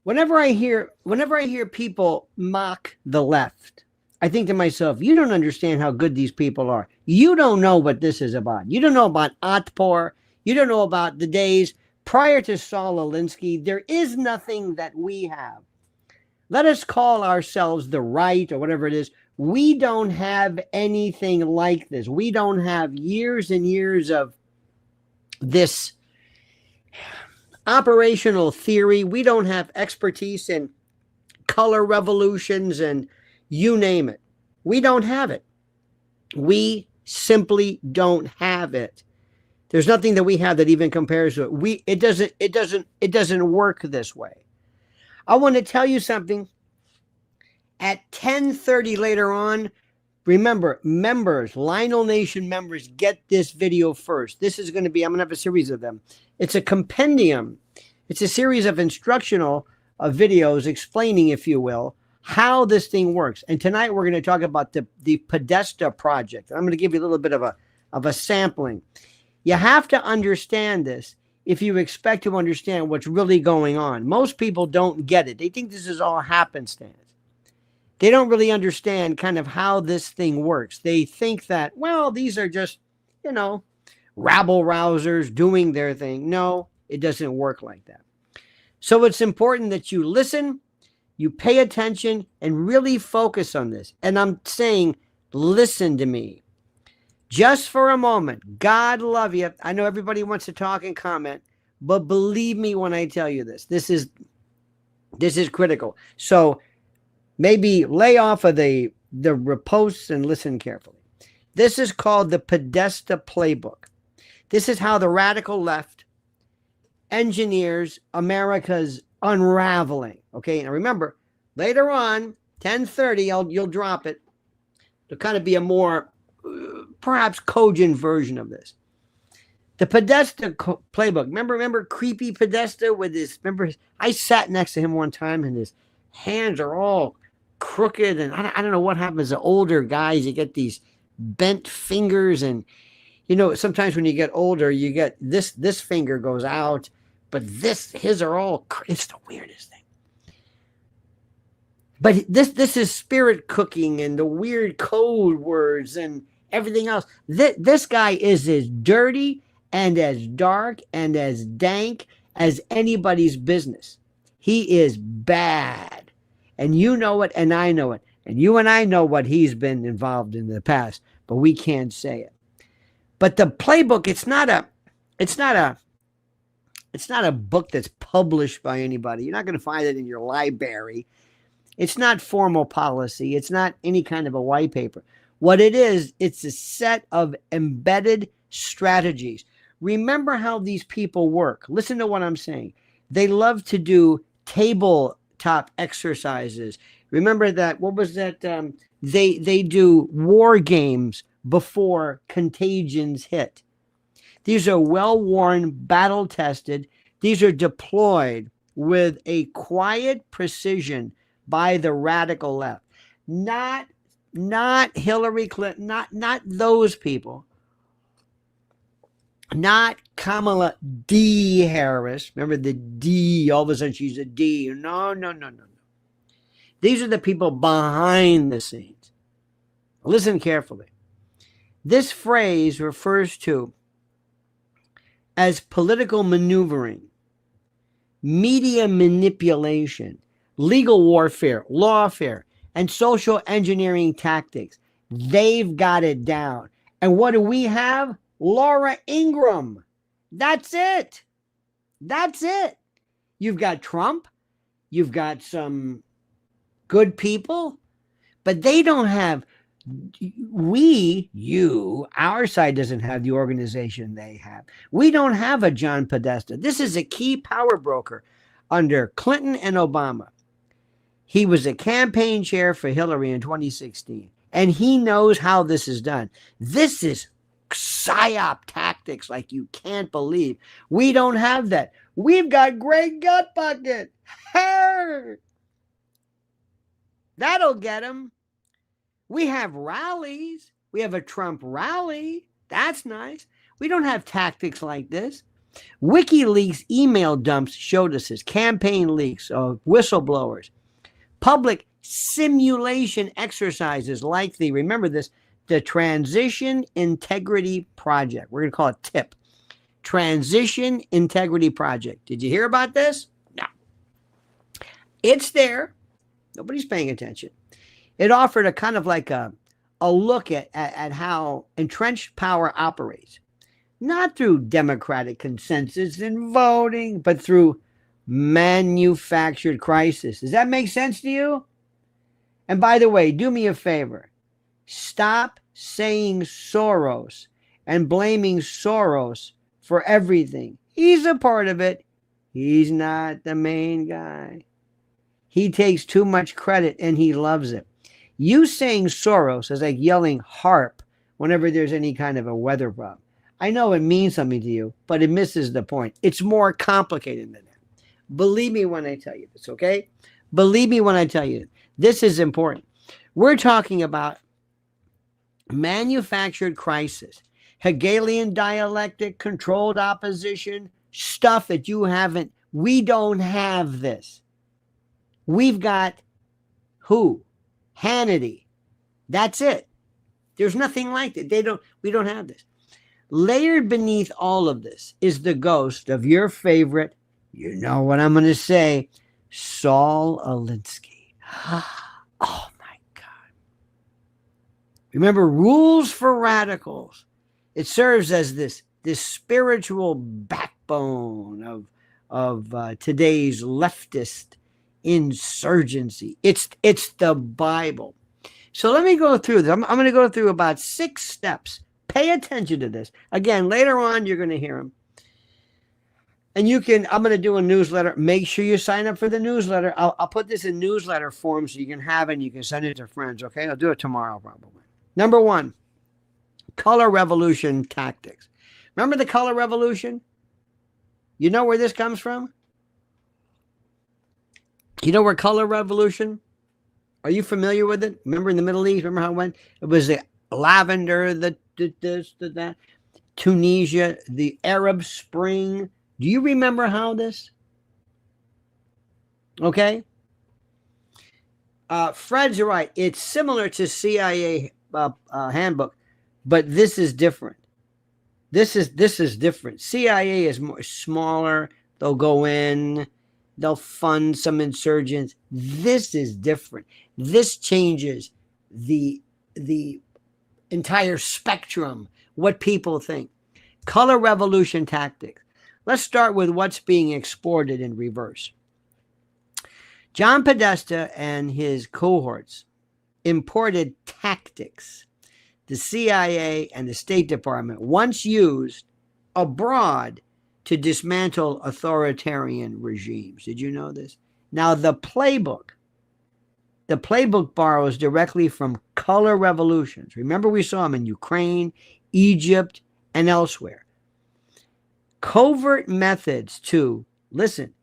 whenever I hear people mock the left, I think to myself, you don't understand how good these people are. You don't know what this is about. You don't know about Otpor. You don't know about the days prior to Saul Alinsky. There is nothing that we have. Let us call ourselves the right or whatever it is. We don't have anything like this. We don't have years and years of this operational theory. We don't have expertise in color revolutions and you name it. We don't have it. We simply don't have it. There's nothing that we have that even compares to it. It doesn't work this way. I want to tell you something. At 10:30 later on, remember, members, Lionel Nation members, get this video first. This is going to be, I'm going to have a series of them. It's a compendium. It's a series of instructional videos explaining, if you will, how this thing works. And tonight we're going to talk about the Podesta project. I'm going to give you a little bit of a sampling. You have to understand this if you expect to understand what's really going on. Most people don't get it. They think this is all happenstance. They don't really understand kind of how this thing works. They think that, well, these are just, rabble rousers doing their thing. No, it doesn't work like that. So it's important that you listen, you pay attention, and really focus on this. And I'm saying, listen to me. Just for a moment. God love you. I know everybody wants to talk and comment, but believe me when I tell you this. This is critical. So maybe lay off of the reposts and listen carefully. This is called the Podesta playbook. This is how the radical left engineers America's unraveling. Okay, now remember, later on, 10:30, you'll drop it. There'll kind of be a more perhaps cogent version of this. The Podesta playbook. Remember creepy Podesta with his, I sat next to him one time and his hands are all crooked, and I don't know what happens to older guys. You get these bent fingers, and sometimes when you get older, you get this finger goes out, but his are all, it's the weirdest thing. But this is spirit cooking and the weird code words and everything else. This guy is as dirty and as dark and as dank as anybody's business. He is bad. And you know it, and I know it. And you and I know what he's been involved in the past, but we can't say it. But the playbook, it's not a book that's published by anybody. You're not going to find it in your library. It's not formal policy. It's not any kind of a white paper. What it is, it's a set of embedded strategies. Remember how these people work. Listen to what I'm saying. They love to do tabletop exercises. Remember that, what was that? They do war games before contagions hit. These are well-worn, battle-tested. These are deployed with a quiet precision by the radical left. Not Hillary Clinton, not those people. Not Kamala D. Harris. Remember the D, all of a sudden she's a D. No. These are the people behind the scenes. Listen carefully. This phrase refers to as political maneuvering, media manipulation, legal warfare, lawfare, and social engineering tactics. They've got it down. And what do we have? Laura Ingraham. That's it. You've got Trump. You've got some good people, but they don't have, our side doesn't have the organization they have. We don't have a John Podesta. This is a key power broker under Clinton and Obama. He was a campaign chair for Hillary in 2016, and he knows how this is done. This is psyop tactics like you can't believe. We don't have that. We've got Greg Gutbucket. Hey! That'll get him. We have rallies. We have a Trump rally. That's nice. We don't have tactics like this. WikiLeaks email dumps showed us this. Campaign leaks of whistleblowers. Public simulation exercises like remember this, the Transition Integrity Project. We're going to call it TIP. Transition Integrity Project. Did you hear about this? No. It's there. Nobody's paying attention. It offered a kind of like a look at how entrenched power operates. Not through democratic consensus and voting, but through manufactured crisis. Does that make sense to you? And by the way, do me a favor. Stop saying Soros and blaming Soros for everything. He's a part of it. He's not the main guy. He takes too much credit and he loves it. You saying Soros is like yelling harp whenever there's any kind of a weather problem. I know it means something to you, but it misses the point. It's more complicated than that. Believe me when I tell you this, okay? Believe me when I tell you this is important. We're talking about manufactured crisis, Hegelian dialectic, controlled opposition, stuff that you haven't. We don't have this. We've got who? Hannity. That's it. There's nothing like that. We don't have this. Layered beneath all of this is the ghost of your favorite, you know what I'm going to say, Saul Alinsky. Oh my God. Remember, rules for radicals. It serves as this spiritual backbone of today's leftist insurgency. It's the Bible. So let me go through this. I'm going to go through about 6 steps. Pay attention to this. Again, later on, you're going to hear them. And I'm going to do a newsletter. Make sure you sign up for the newsletter. I'll put this in newsletter form so you can have it and you can send it to friends, okay? I'll do it tomorrow probably. Number 1, color revolution tactics. Remember the color revolution? You know where this comes from? You know where color revolution? Are you familiar with it? Remember in the Middle East? Remember how it went? It was the lavender, the this, the that. Tunisia, the Arab Spring. Do you remember how this? Okay. Fred's right. It's similar to CIA handbook, but this is different. This is different. CIA is more smaller. They'll go in. They'll fund some insurgents. This is different. This changes the entire spectrum, what people think. Color revolution tactics. Let's start with what's being exported in reverse. John Podesta and his cohorts imported tactics the CIA and the State Department once used abroad to dismantle authoritarian regimes. Did you know this? Now, the playbook borrows directly from color revolutions. Remember, we saw them in Ukraine, Egypt, and elsewhere. Covert methods to, listen,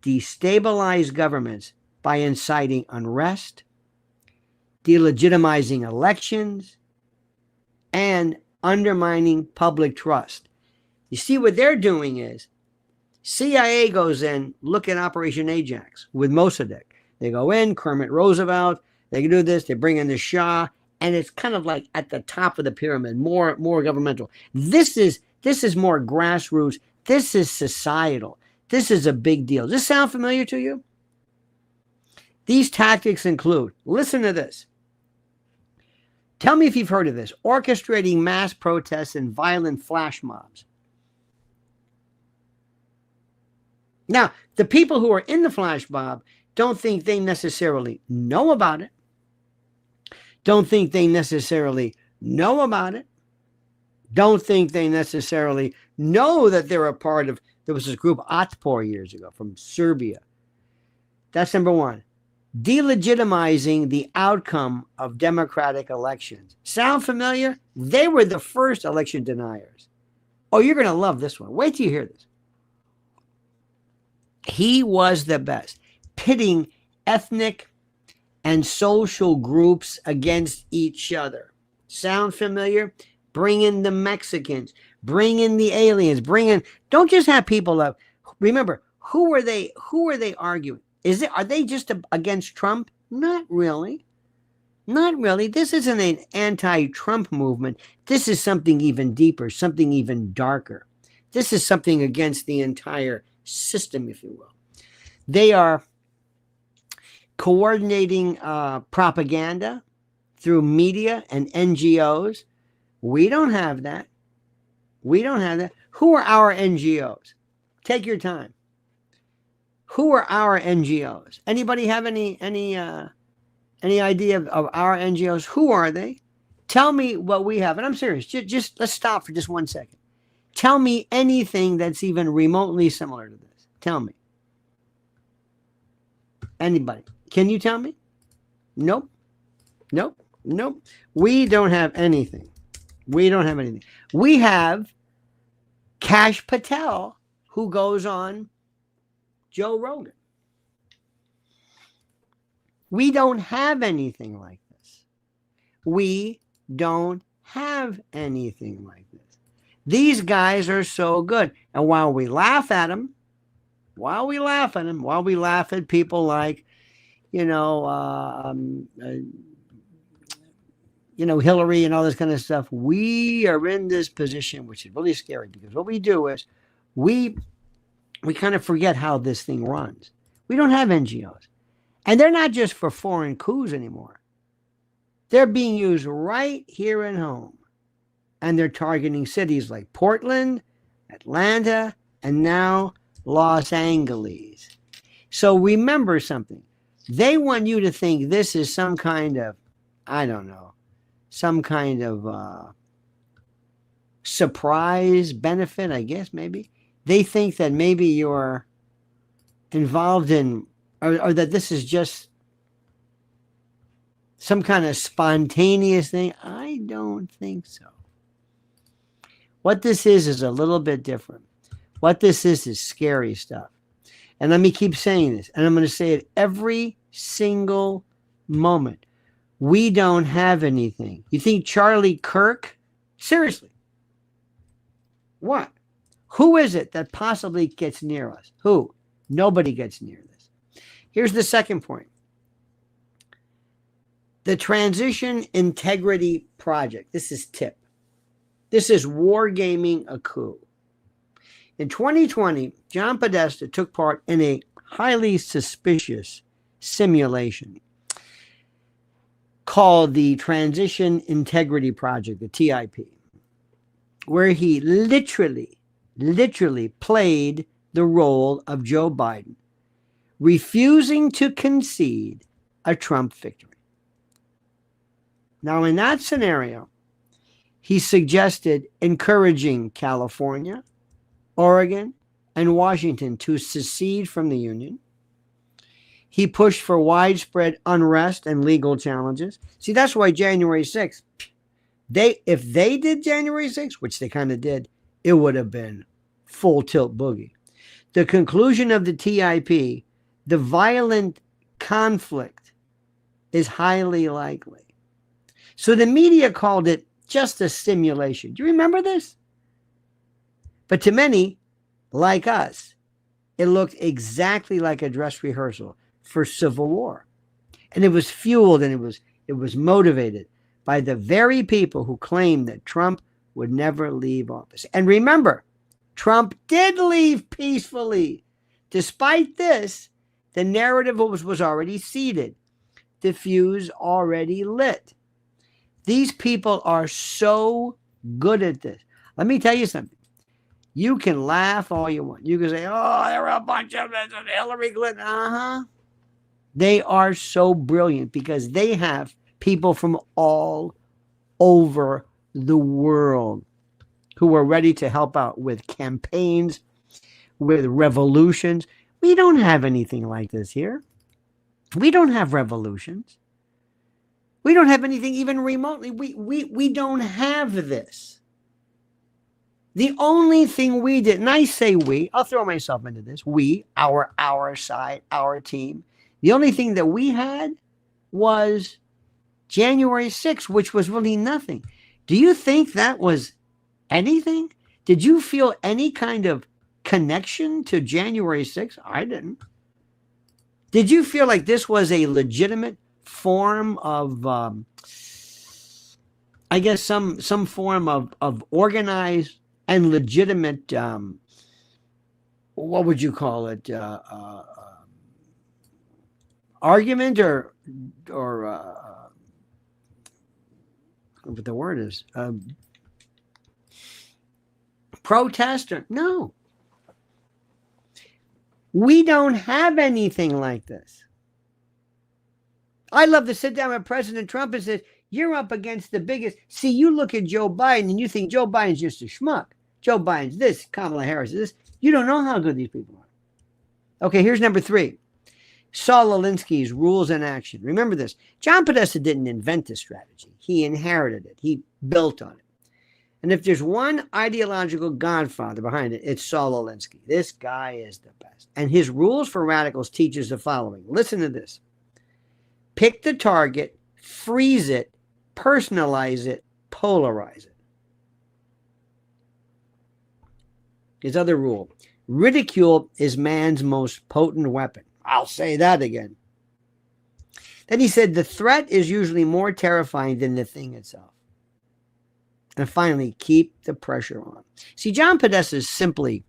destabilize governments by inciting unrest, delegitimizing elections, and undermining public trust. You see, what they're doing is CIA goes in, look at Operation Ajax with Mossadegh. They go in, Kermit Roosevelt, they can do this, they bring in the Shah, and it's kind of like at the top of the pyramid, more governmental. This is more grassroots. This is societal. This is a big deal. Does this sound familiar to you? These tactics include, listen to this. Tell me if you've heard of this. Orchestrating mass protests and violent flash mobs. Now, the people who are in the flash mob don't think they necessarily know about it. Don't think they necessarily know about it. Don't think they necessarily know that they're a part of, there was this group Otpor years ago from Serbia. That's number 1. Delegitimizing the outcome of democratic elections. Sound familiar? They were the first election deniers. Oh, you're going to love this one. Wait till you hear this. He was the best, pitting ethnic and social groups against each other. Sound familiar? bring in the Mexicans, bring in the aliens, don't just have people up. Remember, who are they arguing? Are they just against Trump? Not really. Not really. This isn't an anti-Trump movement. This is something even deeper, something even darker. This is something against the entire system, if you will. They are coordinating propaganda through media and NGOs. We don't have that. We don't have that. Who are our NGOs? Take your time. Who are our NGOs? Anybody have any idea of our NGOs? Who are they? Tell me what we have. And I'm serious. Just let's stop for just 1 second. Tell me anything that's even remotely similar to this. Tell me. Anybody? Can you tell me? Nope. Nope. Nope. We don't have anything. We don't have anything. We have Kash Patel, who goes on Joe Rogan. We don't have anything like this. We don't have anything like this. These guys are so good. And while we laugh at them, while we laugh at people like, Hillary and all this kind of stuff, we are in this position, which is really scary, because what we do is we kind of forget how this thing runs. We don't have NGOs. And they're not just for foreign coups anymore. They're being used right here at home. And they're targeting cities like Portland, Atlanta, and now Los Angeles. So remember something. They want you to think this is some kind of, surprise benefit, I guess, maybe. They think that maybe you're involved in, or that this is just some kind of spontaneous thing. I don't think so. What this is a little bit different. What this is scary stuff. And let me keep saying this, and I'm going to say it every single moment. We don't have anything. You think Charlie Kirk? Seriously. What? Who is it that possibly gets near us? Who? Nobody gets near this. Here's the second point. The Transition Integrity Project. This is TIP. This is Wargaming a coup. In 2020, John Podesta took part in a highly suspicious simulation called the Transition Integrity Project, the TIP, where he literally played the role of Joe Biden, refusing to concede a Trump victory. Now, in that scenario, he suggested encouraging California, Oregon, and Washington to secede from the Union. He pushed for widespread unrest and legal challenges. See, that's why January 6th, if they did January 6th, which they kind of did, it would have been full tilt boogie. The conclusion of the TIP, the violent conflict, is highly likely. So the media called it just a simulation. Do you remember this? But to many, like us, it looked exactly like a dress rehearsal for civil war. And it was fueled and it was motivated by the very people who claimed that Trump would never leave office. And remember, Trump did leave peacefully. Despite this, the narrative was already seeded, the fuse already lit. These people are so good at this. Let me tell you something. You can laugh all you want. You can say, oh, there are a bunch of Hillary Clinton. They are so brilliant because they have people from all over the world who are ready to help out with campaigns, with revolutions. We don't have anything like this here. We don't have revolutions. We don't have anything even remotely. We don't have this. The only thing we did, and I say we, I'll throw myself into this, we, our side, our team, the only thing that we had was January 6th, which was really nothing. Do you think that was anything? Did you feel any kind of connection to January 6th? I didn't. Did you feel like this was a legitimate form of, I guess, some form of organized and legitimate, what would you call it, argument or what the word is, protest? Or no. We don't have anything like this. I love to sit down with President Trump and say, you're up against the biggest. See, you look at Joe Biden and you think Joe Biden's just a schmuck. Joe Biden's this, Kamala Harris is this. You don't know how good these people are. Okay, here's number 3. Saul Alinsky's rules in action. Remember this. John Podesta didn't invent this strategy. He inherited it. He built on it. And if there's one ideological godfather behind it, it's Saul Alinsky. This guy is the best. And his rules for radicals teaches the following. Listen to this. Pick the target, freeze it, personalize it, polarize it. His other rule. Ridicule is man's most potent weapon. I'll say that again. Then he said the threat is usually more terrifying than the thing itself. And finally, keep the pressure on. See, John Podesta is simply,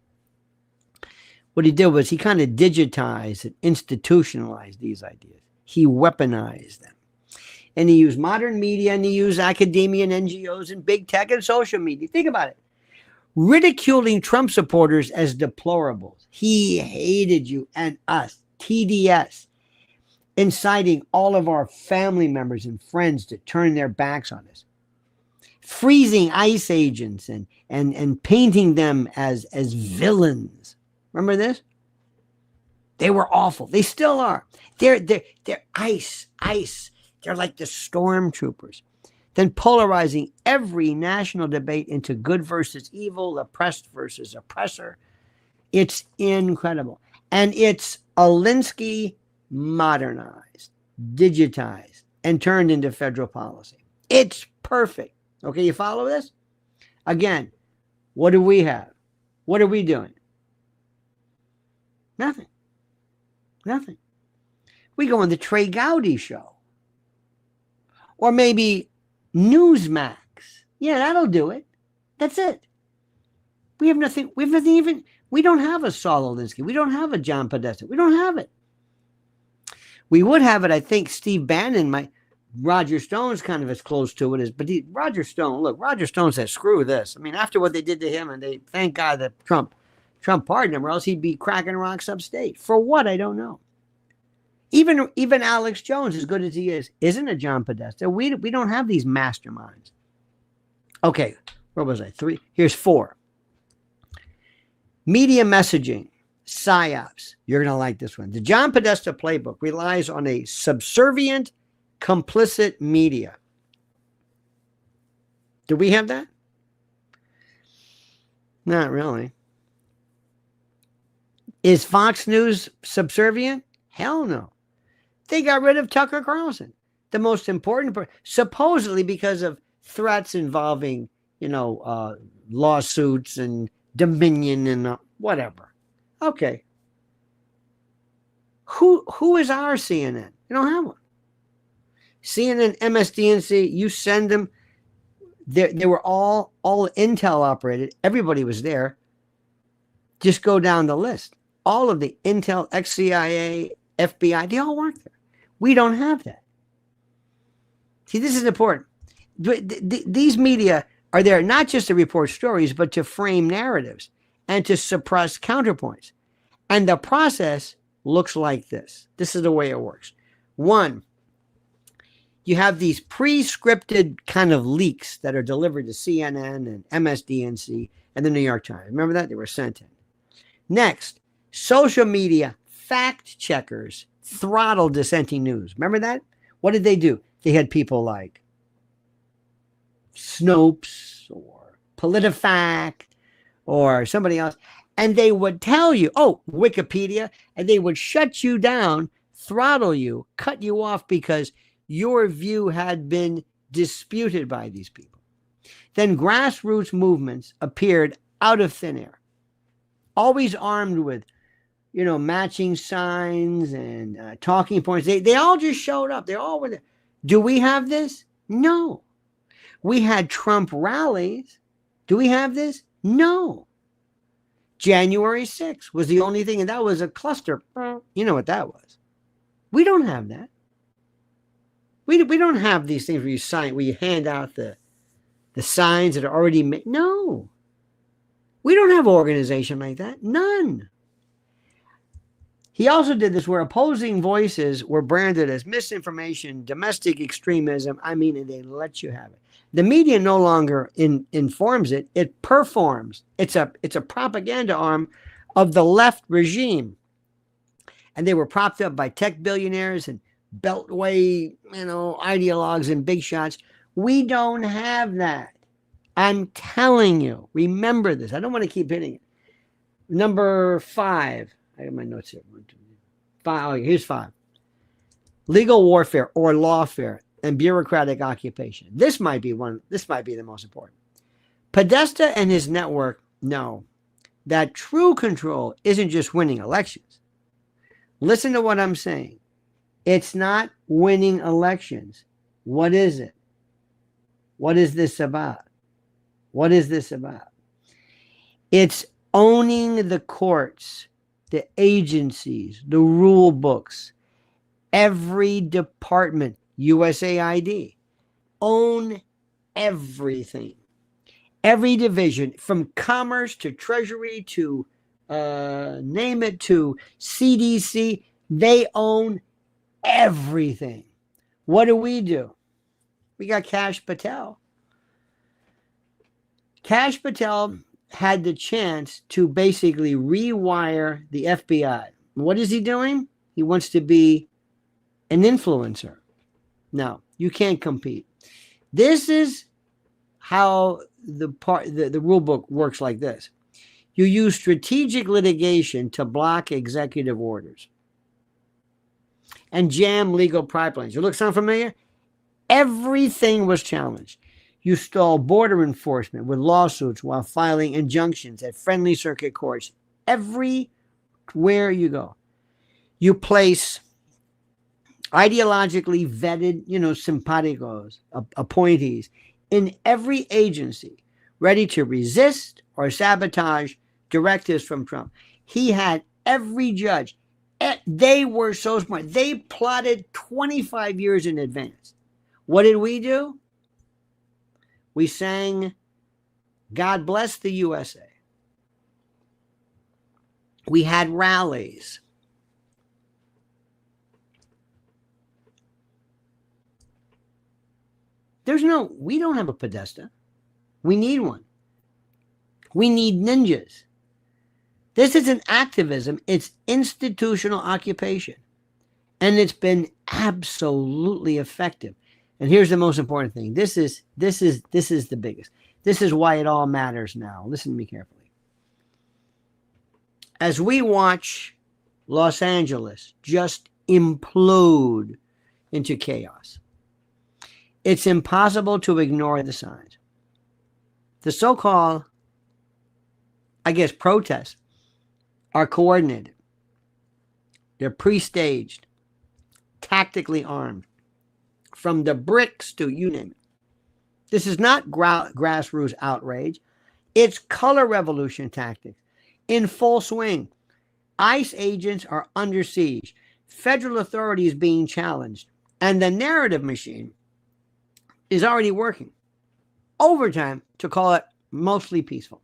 what he did was he kind of digitized and institutionalized these ideas. He weaponized them. And he used modern media and he used academia and NGOs and big tech and social media. Think about it. Ridiculing Trump supporters as deplorables. He hated you and us. TDS. Inciting all of our family members and friends to turn their backs on us. Freezing ICE agents and painting them as villains. Remember this? They were awful. They still are. They're ICE. They're like the stormtroopers. Then polarizing every national debate into good versus evil, oppressed versus oppressor. It's incredible. And it's Alinsky modernized, digitized, and turned into federal policy. It's perfect. Okay, you follow this? Again, what do we have? What are we doing? Nothing. Nothing. We go on the Trey Gowdy show. Or maybe Newsmax. Yeah, that'll do it. That's it. We have nothing. We have nothing even. We don't have a Saul Alinsky. We don't have a John Podesta. We don't have it. We would have it, I think, Steve Bannon, Roger Stone's kind of as close to it as, but Roger Stone said, screw this. I mean, after what they did to him, and they thank God that Trump pardoned him, or else he'd be cracking rocks upstate. For what? I don't know. Even Alex Jones, as good as he is, isn't a John Podesta. We don't have these masterminds. Okay, where was I? 3. Here's 4. Media messaging, psyops. You're going to like this one. The John Podesta playbook relies on a subservient, complicit media. Do we have that? Not really. Is Fox News subservient? Hell no. They got rid of Tucker Carlson, the most important person, supposedly because of threats involving, lawsuits and Dominion and whatever. Okay. Who is our CNN? You don't have one. CNN, MSDNC, you send them. They were all Intel operated. Everybody was there. Just go down the list. All of the Intel, ex-CIA, FBI, they all work there. We don't have that. See, this is important. These media are there not just to report stories, but to frame narratives and to suppress counterpoints. And the process looks like this. This is the way it works. 1, you have these pre-scripted kind of leaks that are delivered to CNN and MSDNC and the New York Times. Remember that? They were sent in. Next, social media fact checkers throttle dissenting news. Remember that? What did they do? They had people like Snopes or PolitiFact or somebody else, and they would tell you, Wikipedia, and they would shut you down, throttle you, cut you off because your view had been disputed by these people. Then grassroots movements appeared out of thin air, always armed with, matching signs and talking points. They all just showed up. They all were there. Do we have this? No. We had Trump rallies. Do we have this? No. January 6th was the only thing, and that was a cluster. You know what that was. We don't have that. We don't have these things where you hand out the signs that are already made. No. We don't have an organization like that. None. He also did this where opposing voices were branded as misinformation, domestic extremism. I mean, and they let you have it. The media no longer informs it. It performs. It's a propaganda arm of the left regime. And they were propped up by tech billionaires and beltway, ideologues and big shots. We don't have that. I'm telling you. Remember this. I don't want to keep hitting it. Number 5. I have my notes here. 5. Oh, here's 5. Legal warfare or lawfare and bureaucratic occupation. This might be the most important. Podesta and his network know that true control isn't just winning elections. Listen to what I'm saying. It's not winning elections. What is it? What is this about? What is this about? It's owning the courts, the agencies, the rule books, every department, USAID, own everything. Every division, from commerce to treasury to name it, to CDC, they own everything. What do? We got Kash Patel. Kash Patel had the chance to basically rewire the FBI. What is he doing? He wants to be an influencer. No, you can't compete. This is how the rule book works like this. You use strategic litigation to block executive orders and jam legal pipelines. You sound familiar? Everything was challenged. You stall border enforcement with lawsuits while filing injunctions at friendly circuit courts. Everywhere you go. You place ideologically vetted, simpaticos, appointees in every agency ready to resist or sabotage directives from Trump. He had every judge. They were so smart. They plotted 25 years in advance. What did we do? We sang, God Bless the USA. We had rallies. We don't have a Podesta. We need one. We need ninjas. This isn't activism, it's institutional occupation. And it's been absolutely effective. And here's the most important thing. This is the biggest. This is why it all matters now. Listen to me carefully. As we watch Los Angeles just implode into chaos, it's impossible to ignore the signs. The so-called, protests are coordinated. They're pre-staged, tactically armed. From the bricks to you name it. This is not grassroots outrage. It's color revolution tactics in full swing. ICE agents are under siege. Federal authorities being challenged. And the narrative machine is already working overtime to call it mostly peaceful.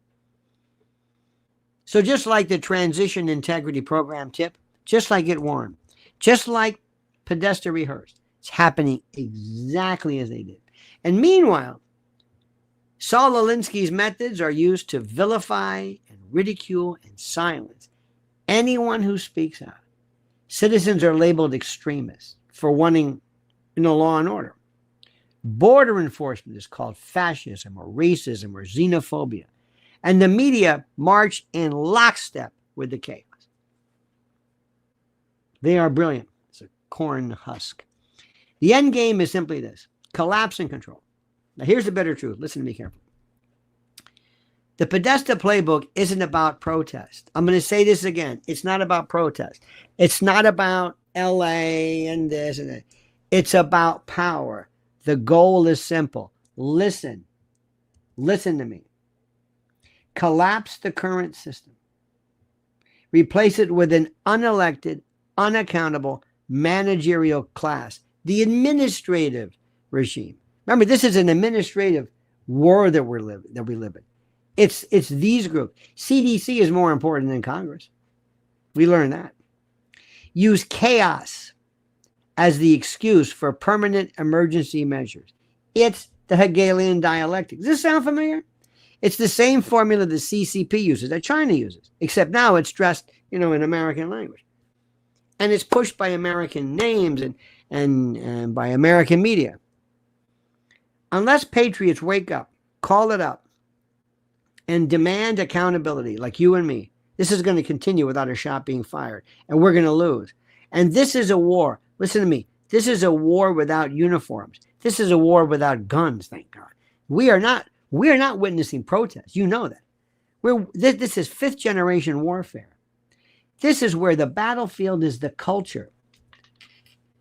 So just like the transition integrity program tip, just like it warned, just like Podesta rehearsed, it's happening exactly as they did. And meanwhile, Saul Alinsky's methods are used to vilify and ridicule and silence anyone who speaks out. Citizens are labeled extremists for wanting, law and order. Border enforcement is called fascism or racism or xenophobia. And the media march in lockstep with the chaos. They are brilliant. It's a corn husk. The end game is simply this: collapse and control. Now, here's the bitter truth. Listen to me carefully. The Podesta playbook isn't about protest. I'm going to say this again. It's not about protest. It's not about LA and this and that. It's about power. The goal is simple. Listen. Listen to me. Collapse the current system. Replace it with an unelected, unaccountable managerial class. The administrative regime. Remember, this is an administrative war that we live in. It's these groups. CDC is more important than Congress. We learned that. Use chaos as the excuse for permanent emergency measures. It's the Hegelian dialectic. Does this sound familiar? It's the same formula the CCP uses, that China uses, except now it's dressed, in American language. And it's pushed by American names and by American media. Unless patriots wake up, call it up, and demand accountability, like you and me, this is going to continue without a shot being fired, and we're going to lose. And this is a war. Listen to me. This is a war without uniforms. This is a war without guns, thank God. We are not witnessing protests. You know that. This is fifth generation warfare. This is where the battlefield is the culture.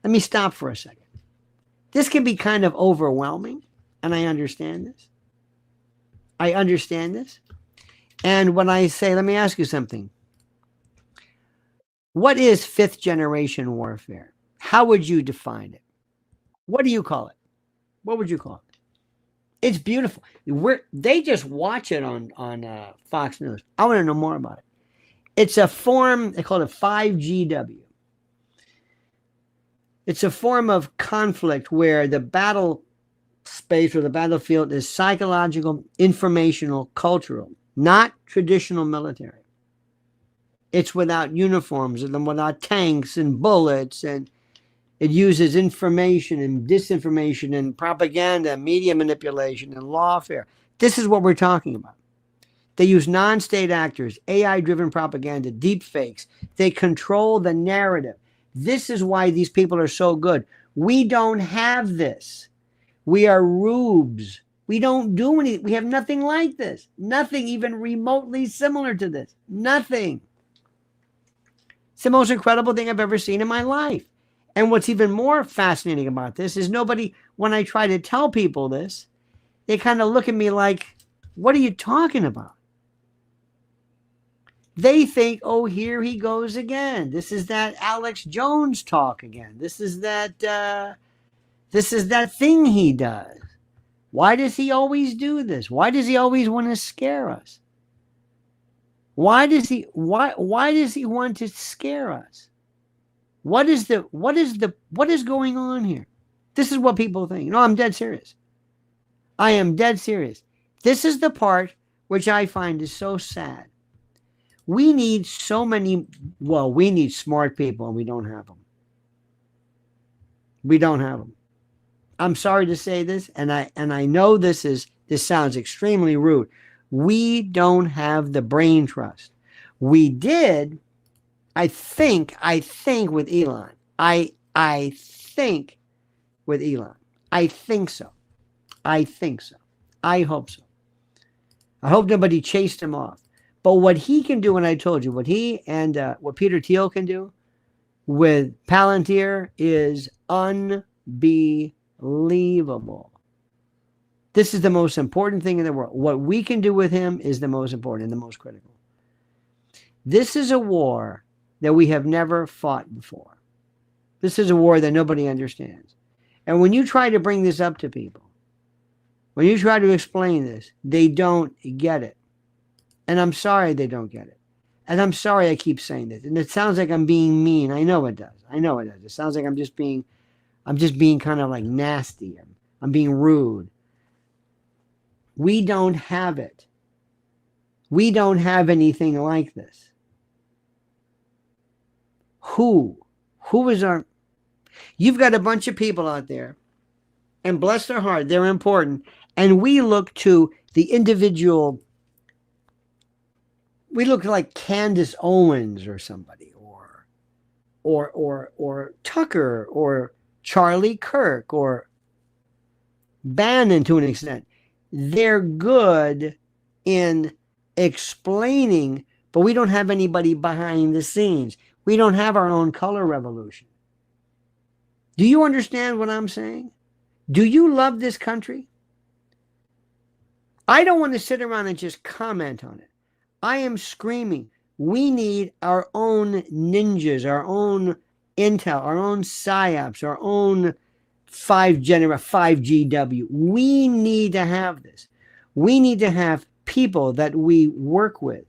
Let me stop for a second. This can be kind of overwhelming, and I understand this. I understand this. And when I say, let me ask you something. What is fifth generation warfare? How would you define it? What do you call it? What would you call it? It's beautiful. They just watch it on Fox News. I want to know more about it. It's a form, they call it 5GW. It's a form of conflict where the battle space or the battlefield is psychological, informational, cultural, not traditional military. It's without uniforms and without tanks and bullets, and it uses information and disinformation and propaganda, media manipulation and lawfare. This is what we're talking about. They use non-state actors, AI-driven propaganda, deep fakes. They control the narrative. This is why these people are so good. We don't have this. We are rubes. We don't do anything. We have nothing like this. Nothing even remotely similar to this. Nothing. It's the most incredible thing I've ever seen in my life. And what's even more fascinating about this is nobody, when I try to tell people this, they kind of look at me like, what are you talking about? They think, oh, here he goes again. This is that Alex Jones talk again. This is that thing he does. Why does he always do this? Why does he always want to scare us? Why does he want to scare us? What is going on here? This is what people think. No, I'm dead serious. I am dead serious. This is the part which I find is so sad. We need we need smart people, and we don't have them. We don't have them. I'm sorry to say this, and I know this sounds extremely rude. We don't have the brain trust. We did, I think with Elon. I think with Elon. I think so. I hope so. I hope nobody chased him off. But what he can do, and I told you, what he and what Peter Thiel can do with Palantir is unbelievable. This is the most important thing in the world. What we can do with him is the most important and the most critical. This is a war that we have never fought before. This is a war that nobody understands. And when you try to bring this up to people, when you try to explain this, they don't get it. And I'm sorry they don't get it. And I'm sorry I keep saying this. And it sounds like I'm being mean. I know it does. It sounds like I'm just being kind of like nasty. I'm being rude. We don't have it. We don't have anything like this. Who is our... You've got a bunch of people out there, and bless their heart, they're important. And we look to the individual... We look like Candace Owens or somebody, or Tucker, or Charlie Kirk, or Bannon, to an extent, they're good in explaining, but we don't have anybody behind the scenes. We don't have our own color revolution. Do you understand what I'm saying? Do you love this country? I don't want to sit around and just comment on it. I am screaming, we need our own ninjas, our own intel, our own psyops, our own 5GW. We need to have this. We need to have people that we work with,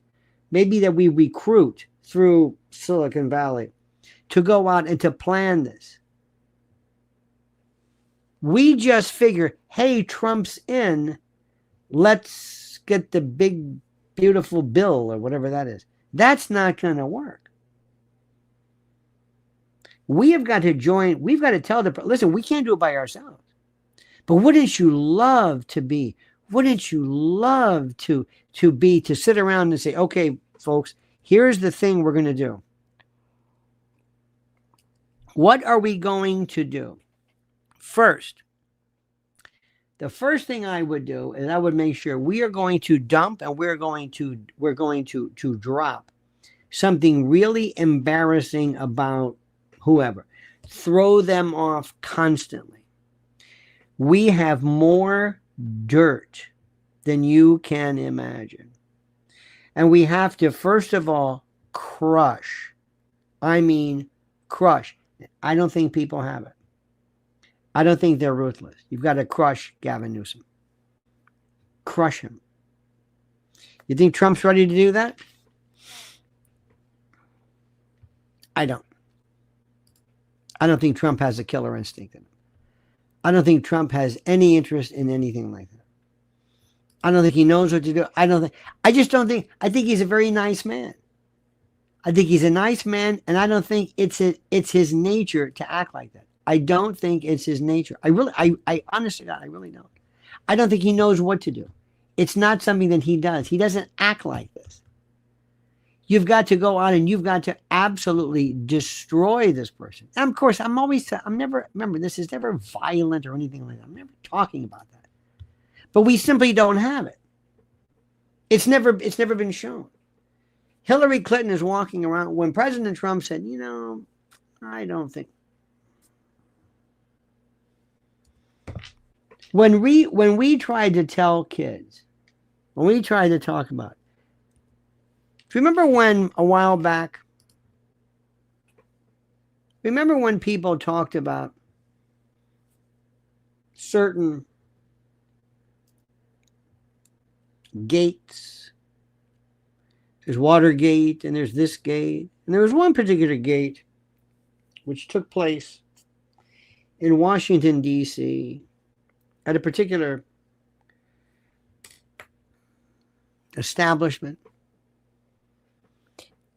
maybe that we recruit through Silicon Valley to go out and to plan this. We just figure, hey, Trump's in, let's get the big, beautiful bill or whatever that is. That's not going to work. We have got to join. We've got to tell the, listen, we can't do it by ourselves. But wouldn't you love to be? Wouldn't you love to sit around and say, okay, folks, here's the thing we're going to do. What are we going to do? First, the first thing I would do is I would make sure we are going to dump and we're going to drop something really embarrassing about whoever. Throw them off constantly. We have more dirt than you can imagine. And we have to, first of all, crush. I mean, crush. I don't think people have it. I don't think they're ruthless. You've got to crush Gavin Newsom. Crush him. You think Trump's ready to do that? I don't. I don't think Trump has a killer instinct in him. I don't think Trump has any interest in anything like that. I don't think he knows what to do. I just don't think, I think he's a very nice man. I think he's a nice man, and I don't think it's his nature to act like that. I don't think it's his nature. I honestly don't. I really don't. I don't think he knows what to do. It's not something that he does. He doesn't act like this. You've got to go out and you've got to absolutely destroy this person. And of course, I'm never, remember, this is never violent or anything like that. I'm never talking about that. But we simply don't have it. It's never been shown. Hillary Clinton is walking around when President Trump said, you know, I don't think. When we tried to tell kids, when we tried to talk about it, do you remember when a while back, remember when people talked about certain gates? There's Watergate and there's this gate. And there was one particular gate which took place in Washington, D.C., at a particular establishment.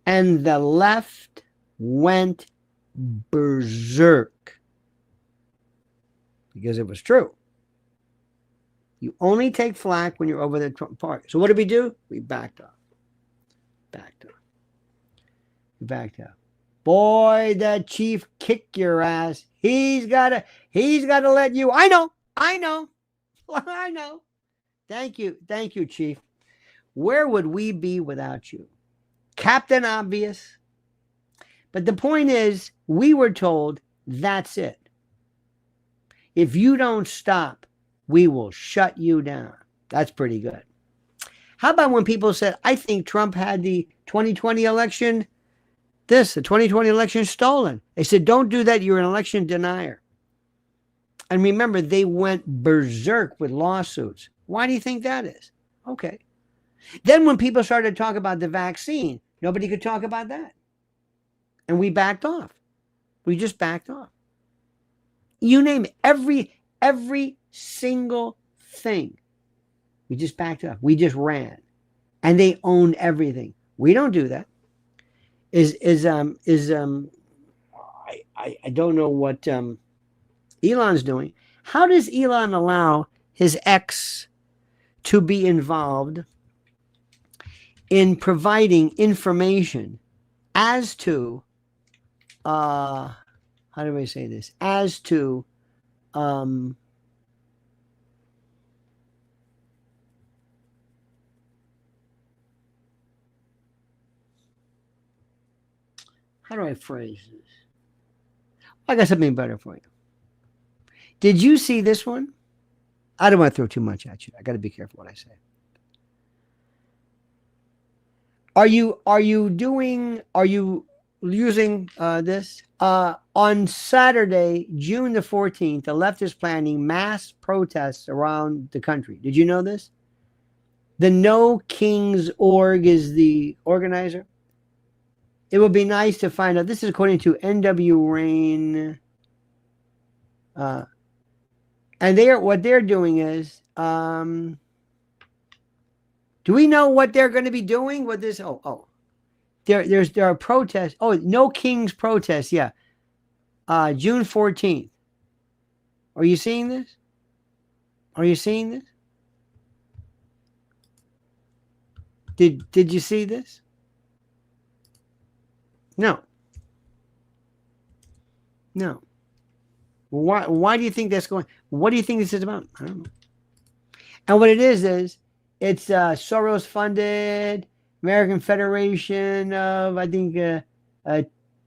And the left went berserk because it was true. You only take flack when you're over the Trump party. So what did we do? We backed off. We backed off. Boy, that chief kicked your ass. He's gotta let you. I know. Thank you, Chief. Where would we be without you? Captain Obvious. But the point is, we were told that's it. If you don't stop, we will shut you down. That's pretty good. How about when people said, I think Trump had the 2020 election, the 2020 election stolen. They said, don't do that. You're an election denier. And remember, they went berserk with lawsuits. Why do you think that is? Okay. Then when people started to talk about the vaccine, nobody could talk about that. And we backed off. We just backed off. You name it. Every single thing. We just backed off. We just ran. And they owned everything. We don't do that. I don't know what Elon's doing. How does Elon allow his ex to be involved in providing information as to how do I say this? As to how do I phrase this? I got something better for you. Did you see this one? I don't want to throw too much at you. I got to be careful what I say. Are you using this? On Saturday, June the 14th, the left is planning mass protests around the country. Did you know this? The No Kings org is the organizer. It would be nice to find out. This is according to NW Rain. And what they're doing is, do we know what they're going to be doing with this? There are protests. Oh, No Kings protests. Yeah. June 14th. Are you seeing this? Are you seeing this? Did you see this? No. No. Why do you think that's going? What do you think this is about? I don't know. And what it is it's Soros funded American Federation of, I think,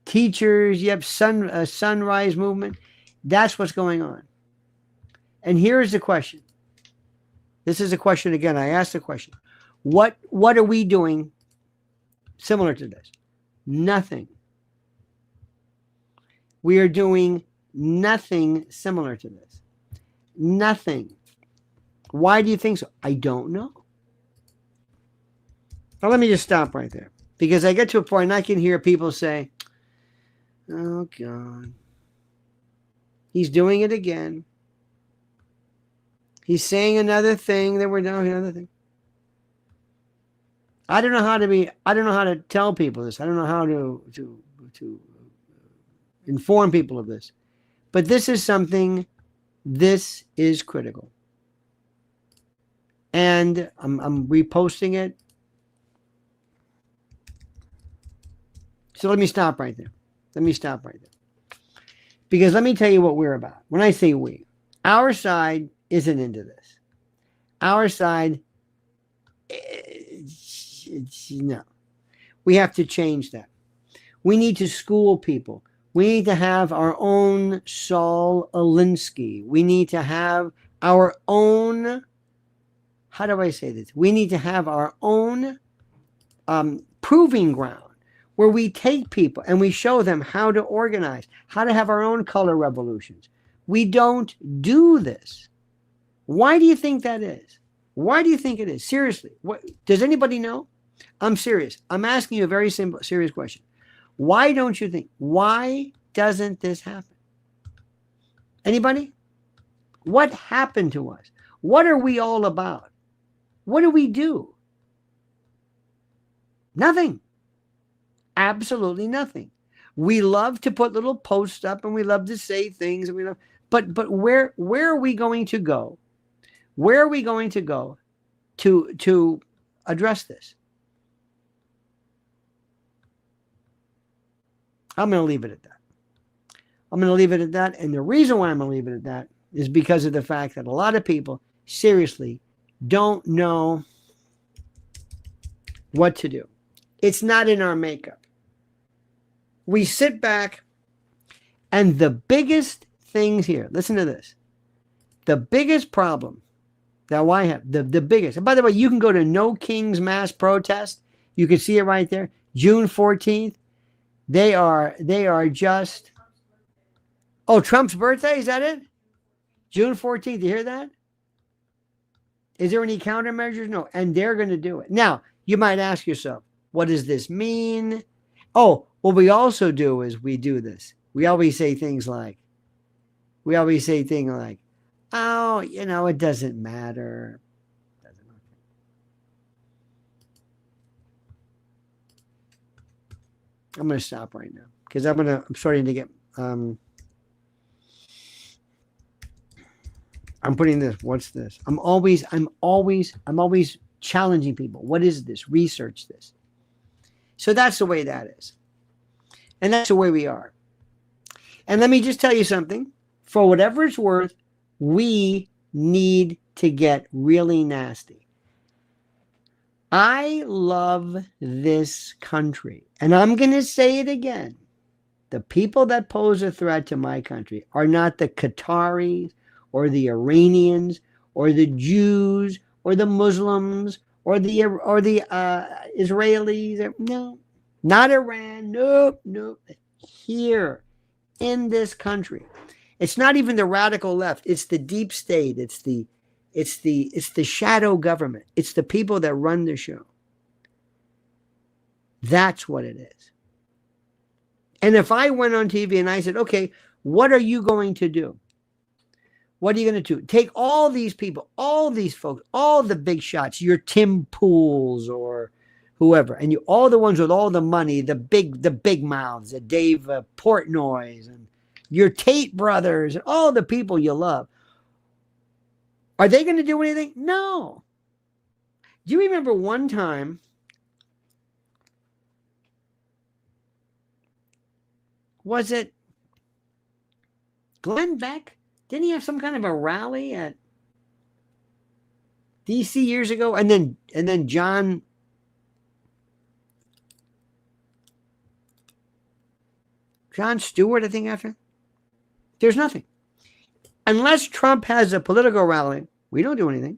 teachers. Yep, Sunrise Movement. That's what's going on. And here's the question. This is a question again. I asked the question. What are we doing similar to this? Nothing. We are doing nothing similar to this. Nothing. Why do you think so? I don't know. Now let me just stop right there, because I get to a point and I can hear people say, oh God, he's doing it again. He's saying another thing that we're doing another thing. I don't know how to tell people this. I don't know how to inform people of this. But this is something, this is critical. And I'm reposting it. So let me stop right there. Because let me tell you what we're about. When I say we, our side isn't into this. Our side, no. We have to change that. We need to school people. We need to have our own Saul Alinsky. We need to have our own, how do I say this? We need to have our own proving ground where we take people and we show them how to organize, how to have our own color revolutions. We don't do this. Why do you think that is? Why do you think it is? Seriously, does anybody know? I'm serious. I'm asking you a very simple, serious question. Why don't you think? Why doesn't this happen? Anybody? What happened to us? What are we all about? What do we do? Nothing. Absolutely nothing. We love to put little posts up and we love to say things and we love, but where are we going to go? Where are we going to go to address this? I'm going to leave it at that. I'm going to leave it at that. And the reason why I'm going to leave it at that is because of the fact that a lot of people seriously don't know what to do. It's not in our makeup. We sit back, and the biggest things here, listen to this. The biggest problem that I have, the biggest, and by the way, you can go to No Kings Mass Protest. You can see it right there. June 14th. They are just, oh, Trump's birthday, is that it? June 14th, you hear that? Is there any countermeasures? No, and they're going to do it. Now, you might ask yourself, what does this mean? Oh, what we also do is we do this. We always say things like, oh, it doesn't matter. I'm going to stop right now because I'm starting to get, I'm putting this, what's this? I'm always challenging people. What is this? Research this. So that's the way that is. And that's the way we are. And let me just tell you something. For whatever it's worth, we need to get really nasty. I love this country. And I'm going to say it again. The people that pose a threat to my country are not the Qataris or the Iranians or the Jews or the Muslims or the Israelis. No, not Iran. Nope, nope. Here in this country, it's not even the radical left. It's the deep state. It's the shadow government. It's the people that run the show. That's what it is. And if I went on TV and I said, okay, what are you going to do? What are you going to do? Take all these people, all these folks, all the big shots, your Tim Pools or whoever, and all the ones with all the money, the big mouths, the Dave Portnoy's and your Tate brothers, and all the people you love. Are they going to do anything? No. Do you remember one time was it Glenn Beck? Didn't he have some kind of a rally at DC years ago? And then John Stewart, I think, after. There's nothing. Unless Trump has a political rally, we don't do anything.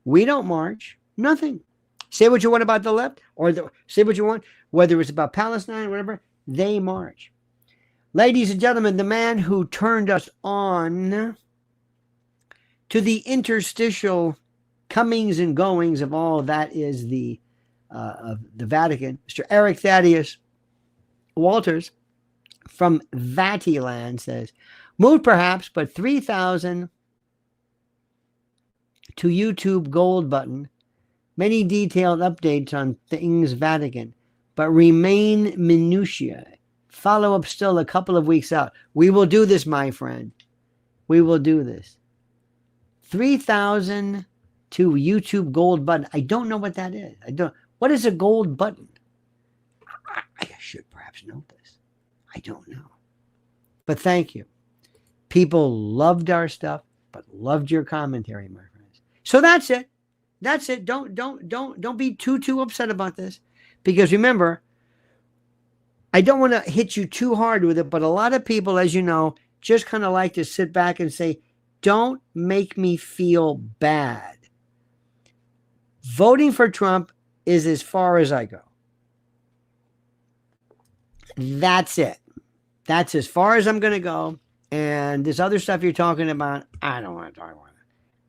We don't march. Nothing. Say what you want about the left, or say what you want, whether it's about Palestine or whatever, they march. Ladies and gentlemen, the man who turned us on to the interstitial comings and goings of all that is the Vatican, Mr. Eric Thaddeus Walters from Vatiland says, moved perhaps, but 3,000 to YouTube gold button. Many detailed updates on things Vatican, but remain minutiae. Follow up still a couple of weeks out. We will do this, my friend. We will do this. 3,000 to YouTube gold button. I don't know what that is. What is a gold button? I should perhaps know this. I don't know. But thank you. People loved our stuff, but loved your commentary, my friends. So that's it. That's it. Don't be too upset about this. Because remember, I don't want to hit you too hard with it, but a lot of people, as you know, just kind of like to sit back and say, don't make me feel bad. Voting for Trump is as far as I go. That's it. That's as far as I'm going to go. And this other stuff you're talking about, I don't want to talk about it.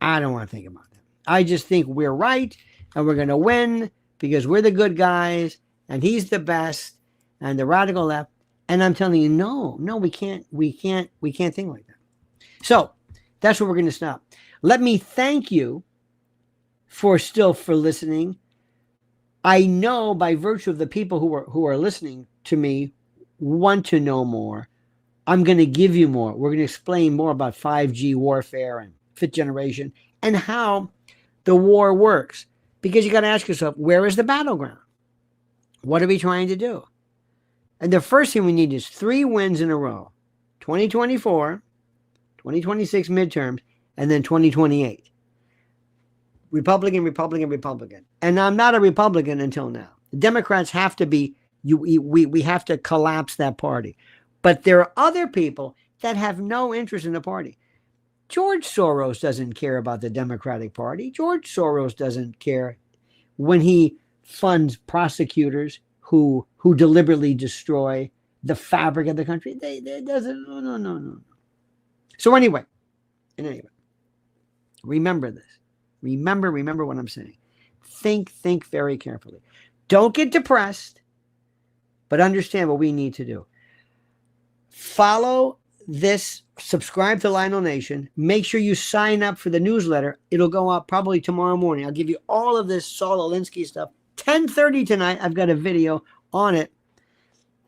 I don't want to think about it. I just think we're right and we're going to win because we're the good guys and he's the best and the radical left. And I'm telling you, no, we can't think like that. So that's where we're going to stop. Let me thank you for listening. I know by virtue of the people who are listening to me want to know more. I'm going to give you more. We're going to explain more about 5G warfare and fifth generation and how the war works. Because you got to ask yourself, where is the battleground? What are we trying to do? And the first thing we need is 3 wins in a row. 2024, 2026 midterms, and then 2028. Republican. And I'm not a Republican until now. The Democrats have to be, we have to collapse that party. But there are other people that have no interest in the party. George Soros doesn't care about the Democratic Party. George Soros doesn't care when he funds prosecutors who deliberately destroy the fabric of the country. They doesn't. No. So anyway, remember this. Remember what I'm saying. Think very carefully. Don't get depressed, but understand what we need to do. Follow this, subscribe to Lionel Nation. Make sure you sign up for the newsletter. It'll go out probably tomorrow morning. I'll give you all of this Saul Alinsky stuff. 10:30 tonight, I've got a video on it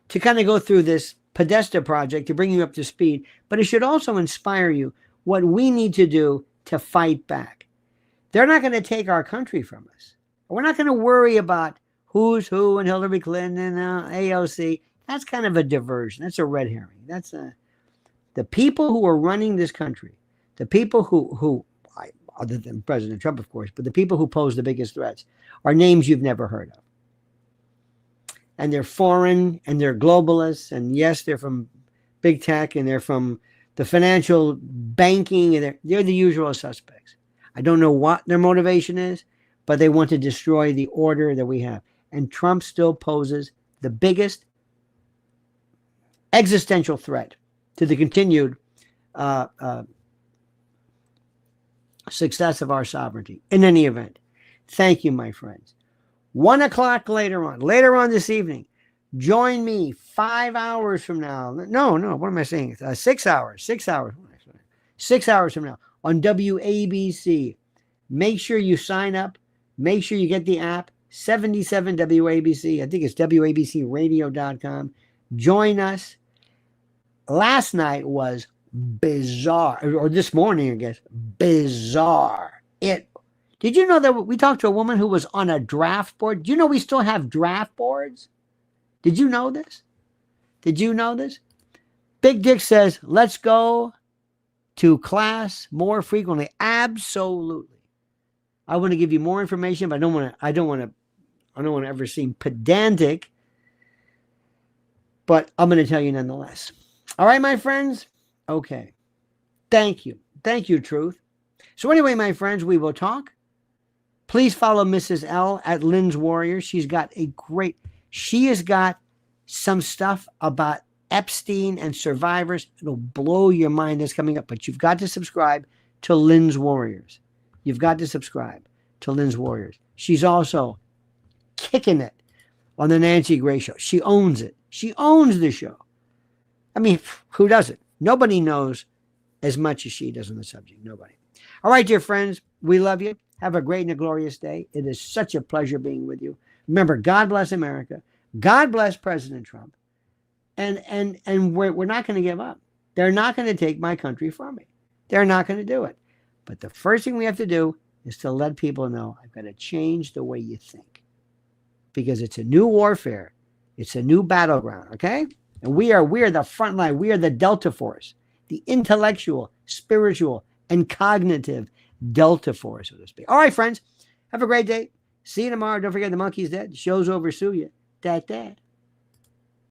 to kind of go through this Podesta project to bring you up to speed. But it should also inspire you what we need to do to fight back. They're not going to take our country from us. We're not going to worry about who's who and Hillary Clinton and AOC. That's kind of a diversion. That's a red herring. That's the people who are running this country, the people who other than President Trump, of course, but the people who pose the biggest threats are names you've never heard of. and they're foreign, and they're globalists, and yes, they're from big tech, and they're from the financial banking, and they're the usual suspects. I don't know what their motivation is, but they want to destroy the order that we have. And Trump still poses the biggest existential threat to the continued success of our sovereignty. In any event, thank you, my friends. 1 o'clock later on this evening, join me 5 hours from now. No, what am I saying? 6 hours. 6 hours. 6 hours from now on WABC. Make sure you sign up. Make sure you get the app. 77 WABC. I think it's WABCradio.com. Join us. Last night was bizarre, or this morning, I guess, bizarre. Did you know that we talked to a woman who was on a draft board? Do you know we still have draft boards? Did you know this? Did you know this? Big Dick says, let's go to class more frequently. Absolutely. I want to give you more information, but I don't want to ever seem pedantic, but I'm going to tell you nonetheless. All right, my friends. Okay. Thank you. Thank you, Truth. So anyway, my friends, we will talk. Please follow Mrs. L at Lynn's Warriors. She has got some stuff about Epstein and survivors. It'll blow your mind that's coming up, but you've got to subscribe to Lynn's Warriors. You've got to subscribe to Lynn's Warriors. She's also kicking it on the Nancy Grace Show. She owns it. She owns the show. I mean, who does it? Nobody knows as much as she does on the subject. Nobody. All right, dear friends, we love you. Have a great and a glorious day. It is such a pleasure being with you. Remember, God bless America. God bless President Trump. And we're not going to give up. They're not going to take my country from me. They're not going to do it. But the first thing we have to do is to let people know I've got to change the way you think. Because it's a new warfare. It's a new battleground, okay? And we are the front line. We are the Delta Force, the intellectual, spiritual, and cognitive Delta Force, so to speak. All right, friends, have a great day. See you tomorrow. Don't forget the monkey's dead. The show's over. Sue you. Dad.